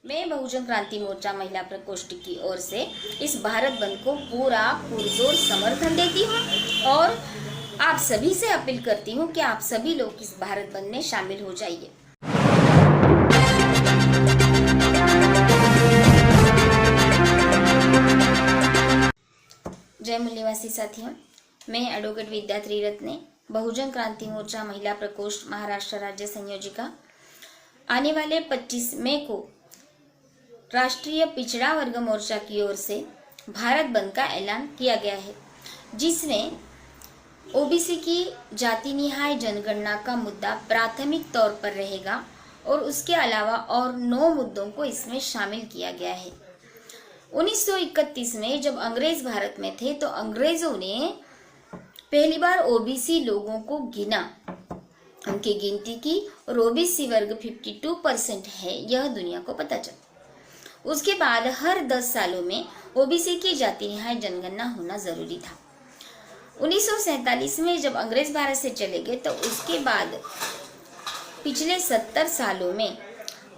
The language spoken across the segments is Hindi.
मैं बहुजन क्रांति मोर्चा महिला प्रकोष्ठ की ओर से इस भारत बंद को पूरा पुरजोर समर्थन देती हूँ और आप सभी से अपील करती हूँ कि आप सभी लोग इस भारत बंद में शामिल हो जाइए। जय मूल्यवासी साथियों, मैं एडवोकेट विद्या त्रिरत्ने, बहुजन क्रांति मोर्चा महिला प्रकोष्ठ महाराष्ट्र राज्य संयोजिका। आने वाले 25 मई को राष्ट्रीय पिछड़ा वर्ग मोर्चा की ओर से भारत बंद का ऐलान किया गया है, जिसमें ओबीसी की जाति निहाय जनगणना का मुद्दा प्राथमिक तौर पर रहेगा और उसके अलावा और 9 मुद्दों को इसमें शामिल किया गया है। 1931 में जब अंग्रेज भारत में थे तो अंग्रेजों ने पहली बार ओबीसी लोगों को गिना, उनकी गिनती की और ओबीसी वर्ग 52% है, यह दुनिया को पता चला। उसके बाद हर 10 सालों में ओबीसी की जाति निहाय जनगणना होना जरूरी था। 1947 में जब अंग्रेज भारत से चले गए तो उसके बाद पिछले 70 सालों में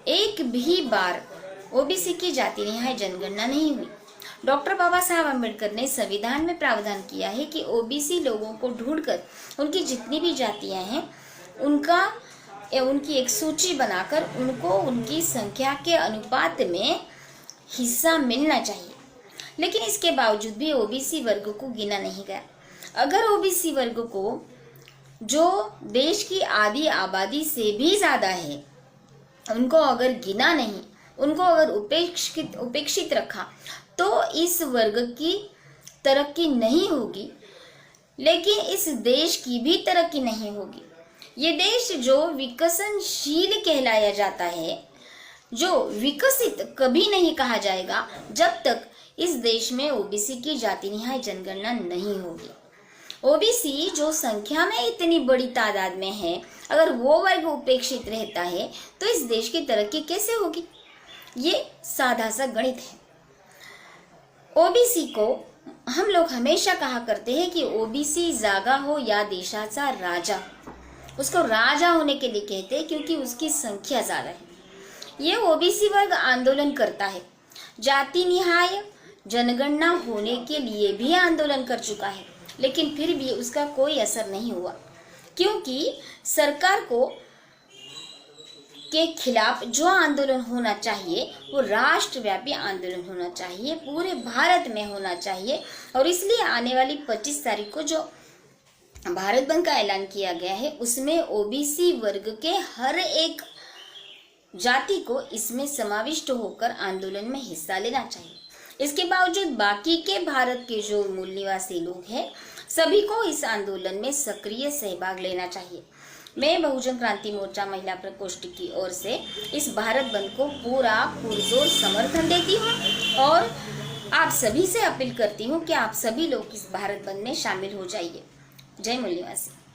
एक भी बार ओबीसी की जाति निहाय जनगणना नहीं हुई। डॉक्टर बाबा साहब अम्बेडकर ने संविधान में प्रावधान किया है कि ओबीसी लोगों को ढूंढकर उनकी जितनी भी जातियां हैं उनकी एक सूची बनाकर उनको उनकी संख्या के अनुपात में हिस्सा मिलना चाहिए। लेकिन इसके बावजूद भी ओबीसी वर्ग को गिना नहीं गया। अगर ओबीसी वर्ग को, जो देश की आधी आबादी से भी ज्यादा है, उनको अगर गिना नहीं, उनको अगर उपेक्षित रखा तो इस वर्ग की तरक्की नहीं होगी, लेकिन इस देश की भी तरक्की नहीं होगी। ये देश जो विकसनशील कहलाया जाता है, जो विकसित कभी नहीं कहा जाएगा जब तक इस देश में ओबीसी की जाति निहाय जनगणना नहीं होगी। ओबीसी जो संख्या में इतनी बड़ी तादाद में है, अगर वो वर्ग उपेक्षित रहता है तो इस देश की तरक्की कैसे होगी? ये सादा सा गणित है। ओबीसी को हम लोग हमेशा कहा करते हैं कि ओबीसी जागा हो या देशाचा राजा। उसको राजा होने के लिए कहते हैं क्योंकि उसकी संख्या ज्यादा है। ये ओबीसी वर्ग आंदोलन करता है, जाति निहाय जनगणना होने के लिए भी आंदोलन कर चुका है, लेकिन फिर भी उसका कोई असर नहीं हुआ, क्योंकि सरकार को के खिलाफ जो आंदोलन होना चाहिए वो राष्ट्रव्यापी आंदोलन होना चाहिए, पूरे भारत में होना चाहिए। और इसलिए आने वाली 25 तारीख को जो भारत बंद का ऐलान किया गया है, उसमें ओबीसी वर्ग के हर एक जाति को इसमें समाविष्ट होकर आंदोलन में हिस्सा लेना चाहिए। इसके बावजूद बाकी के भारत के जो मूल निवासी लोग हैं, सभी को इस आंदोलन में सक्रिय सहभाग लेना चाहिए। मैं बहुजन क्रांति मोर्चा महिला प्रकोष्ठ की ओर से इस भारत बंद को पूरा पुरजोर समर्थन देती हूँ और आप सभी से अपील करती हूँ कि आप सभी लोग इस भारत बंद में शामिल हो जाइए। जय मूल्यवासी।